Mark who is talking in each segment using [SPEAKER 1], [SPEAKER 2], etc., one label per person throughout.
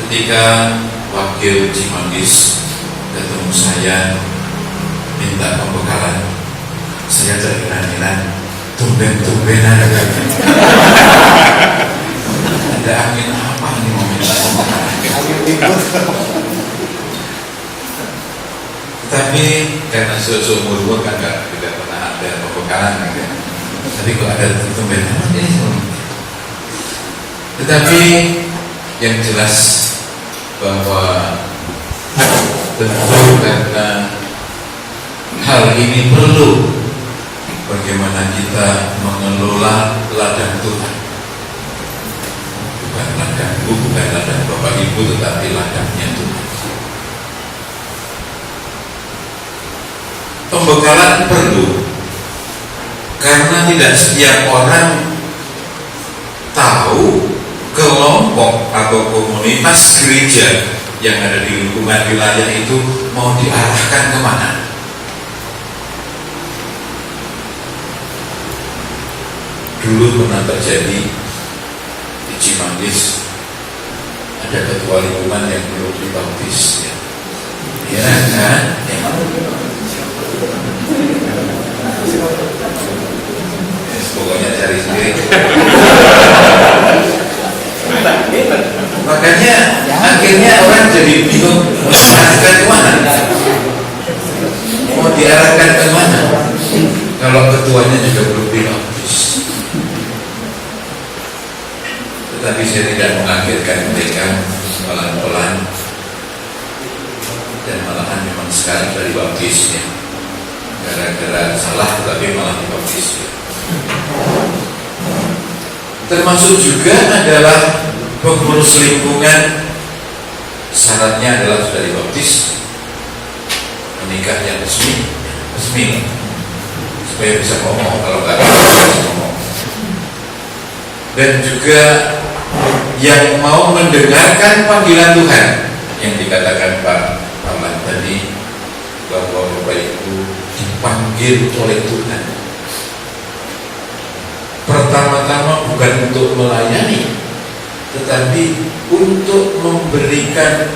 [SPEAKER 1] ketika wakil Cimanggis ketemu saya minta pembekalan, saya terkira-kira tumben-tumbenan ada angin apa nih mau minta pembekalan. Tapi karena seumur kan tidak pernah ada pembekalan kan. Tapi kalau ada tumbenan ini semua. Tetapi yang jelas bahwa tentu karena hal ini perlu bagaimana kita mengelola ladang Tuhan, bukan ladangku, bukan ladang Bapak Ibu, tetapi ladangnya Tuhan. Pembekalan perlu karena tidak setiap orang tahu kelompok atau komunitas gereja yang ada di lingkungan wilayah itu mau diarahkan kemana. Dulu pernah terjadi di Cimanggis, ada ketua lingkungan yang belum dibaptis, ya kan? Pokoknya cari sendiri. Makanya akhirnya orang jadi bingung mau diarahkan kemana, kalau ketuanya juga belum dibaptis. Tetapi saya tidak mengakhirkan mereka, pelan-pelan, dan malahan memang sekarang sudah dibaptis ya. Gara-gara salah tetapi malah dibaptis ya. Termasuk juga adalah pengurus lingkungan, syaratnya adalah sudah dibaptis, menikah yang resmi supaya bisa ngomong, kalau nggak bisa ngomong. Dan juga yang mau mendengarkan panggilan Tuhan yang dikatakan Pak Paman tadi, bahwa Bapak Ibu dipanggil oleh Tuhan pertama-tama bukan untuk melayani, tetapi untuk memberikan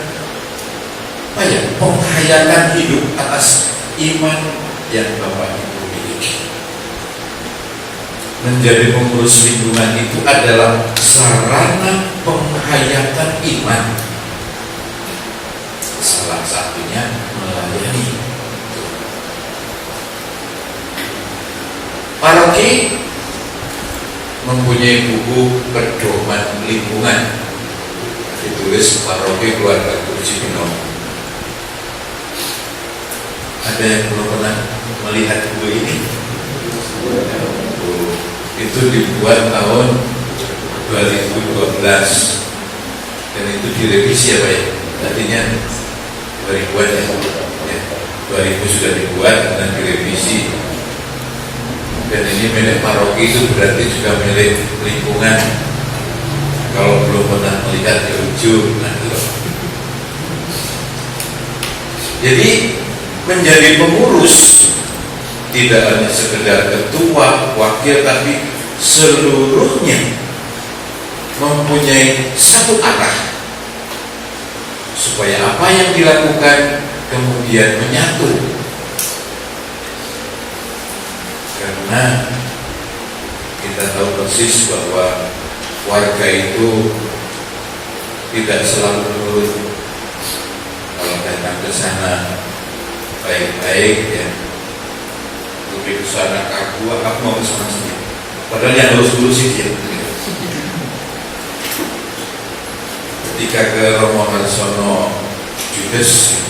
[SPEAKER 1] penghayatan hidup atas iman yang Bapak Ibu miliki. Menjadi pengurus lingkungan itu adalah sarana penghayatan iman. Salah satunya melayani. Paroki mempunyai buku pedoman lingkungan, ditulis Paroki Keluarga Cibinong. Ada yang belum pernah melihat buku ini? Itu dibuat tahun 2012 dan itu direvisi ya Pak ya. Tadinya 2000-an ya. 2000 sudah dibuat dan direvisi. Dan ini milik paroki itu berarti juga milik lingkungan. Kalau belum pernah melihat di ujung, jadi menjadi pengurus tidak hanya sekedar ketua, wakil, tapi seluruhnya mempunyai satu arah supaya apa yang dilakukan kemudian menyatu. Karena kita tahu persis bahwa warga itu tidak selalu menurut. Kalau datang ke sana baik-baik ya, lebih ke sana aku mau ke sana sendiri. Padahal yang lurus-lurus ya. Ketika ke Romo Harsono Judes,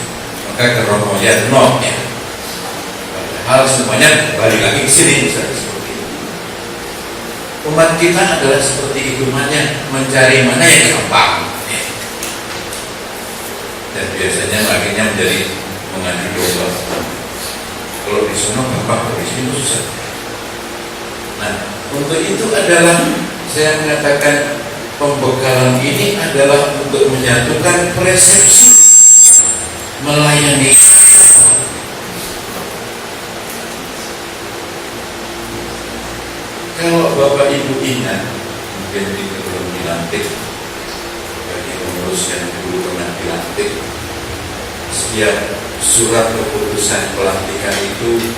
[SPEAKER 1] maka ke Romo Yatno ya. Hal semuanya balik lagi ke sini misalnya seperti itu. Umat kita adalah seperti itu, mencari mana yang gampang ya. Dan biasanya akhirnya menjadi mengadu domba. Kalau di sana gampang, kalau di sini susah. Nah, untuk itu adalah saya mengatakan pembekalan ini adalah untuk menyatukan persepsi melayani. Kalau Bapak Ibu ingat, mungkin itu belum dilantik bagi pengurus Paulus yang dulu pernah dilantik. Setiap surat keputusan pelantikan itu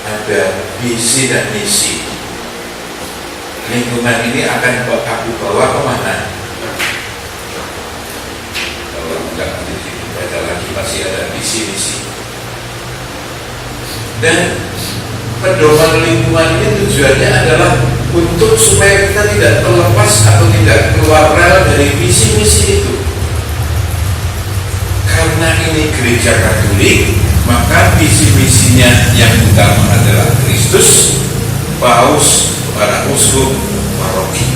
[SPEAKER 1] ada visi dan misi. Lingkungan ini akan aku bawa kemana? Kalau enggak nanti dibaca lagi pasti ada visi misi. Dan pedoman lingkungan ini tujuannya adalah untuk supaya kita tidak terlepas atau tidak keluar rel dari visi misi itu. Karena ini gereja Katolik, maka visi misinya yang utama adalah Kristus, Paus, para uskup, paroki,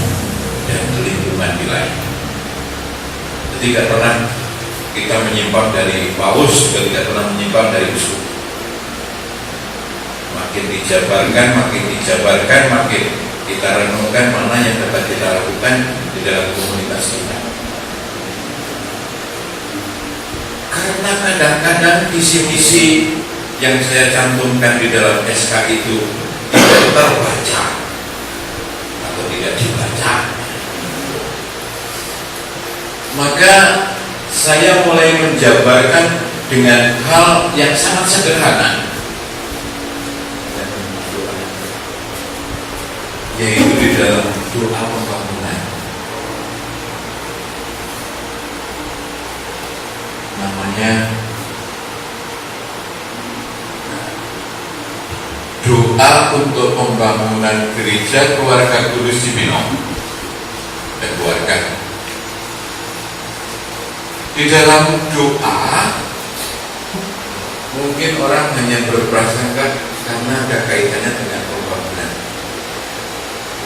[SPEAKER 1] dan lingkungan wilayah. Tidak pernah kita menyimpang dari Paus, juga tidak pernah menyimpang dari uskup. Makin dijabarkan, makin kita renungkan mana yang dapat kita lakukan di dalam komunitas kita. Karena kadang-kadang visi-misi yang saya cantumkan di dalam SK itu tidak terbaca atau tidak dibaca, maka saya mulai menjabarkan dengan hal yang sangat sederhana, yaitu di dalam doa pembangunan. Namanya doa untuk pembangunan gereja keluarga kudus Cibinong dan keluarga. Di dalam doa mungkin orang hanya berprasangka karena ada kaitannya dengan pembangunan.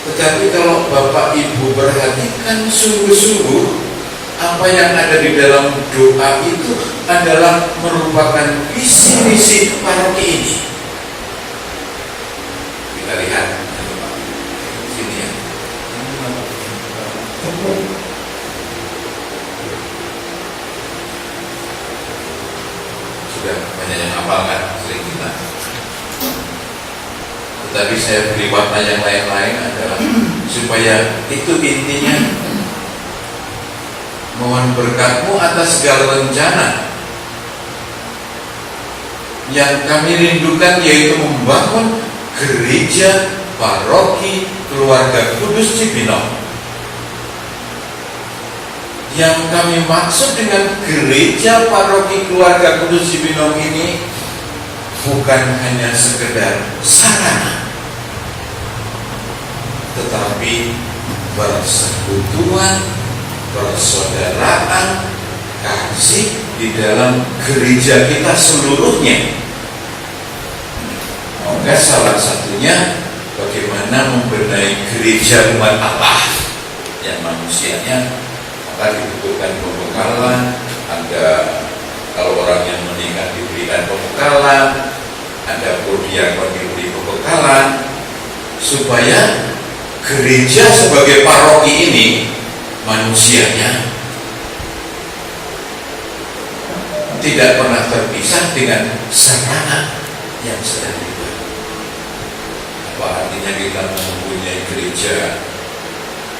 [SPEAKER 1] Tetapi kalau Bapak Ibu perhatikan sungguh-sungguh, apa yang ada di dalam doa itu adalah merupakan visi misi paroki ini. Kita lihat sini ya. Sudah banyak yang hafal kan, sering kita. Tetapi saya beri warna yang lain-lain adalah supaya itu intinya. Mohon berkat-Mu atas segala rencana yang kami rindukan, yaitu membangun gereja paroki keluarga kudus Cibinong. Yang kami maksud dengan gereja paroki keluarga kudus Cibinong ini bukan hanya sekedar sarana, tetapi persekutuan, persaudaraan, kasih di dalam gereja kita seluruhnya. Maka salah satunya bagaimana membenahi gereja umat Allah yang manusianya, maka dibutuhkan pembekalan. Ada, kalau orang yang menikah diberikan pembekalan, ada prodiakon diberi pembekalan, supaya gereja sebagai paroki ini manusianya tidak pernah terpisah dengan sarana yang sedang dibuat. Apa artinya kita mempunyai gereja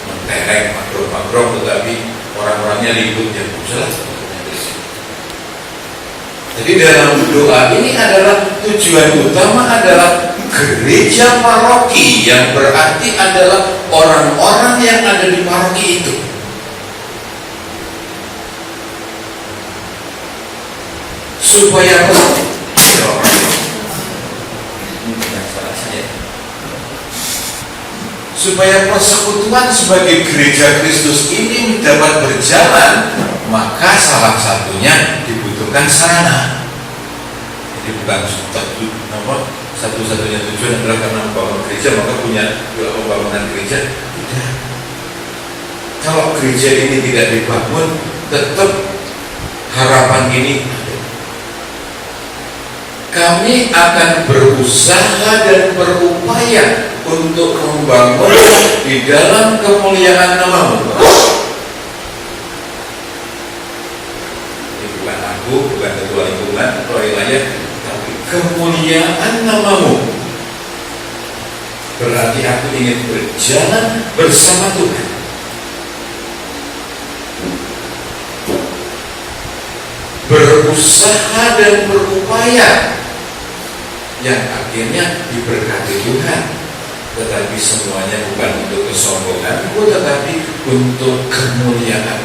[SPEAKER 1] mentereng, makro-makro, tetapi orang-orangnya ribut, yang jelas. Jadi dalam doa ini adalah tujuan utama adalah gereja paroki, yang berarti adalah orang-orang yang ada di paroki itu. Supaya persekutuan sebagai gereja Kristus ini dapat berjalan, maka salah satunya dibutuhkan sarana. Jadi bukan satu-satunya tujuan adalah karena membangun gereja maka punya pembangunan gereja. Tidak. Kalau gereja ini tidak dibangun, tetap harapan ini kami akan berusaha dan berupaya untuk membangun di dalam kemuliaan nama-Mu. Ini bukan aku, bukan ketua lingkungan, ketua wilayah, tapi kemuliaan nama-Mu. Berarti aku ingin berjalan bersama Tuhan. berusaha dan berupaya yang akhirnya diberkati Tuhan. Tetapi semuanya bukan untuk kesombongan, tetapi untuk kemuliaan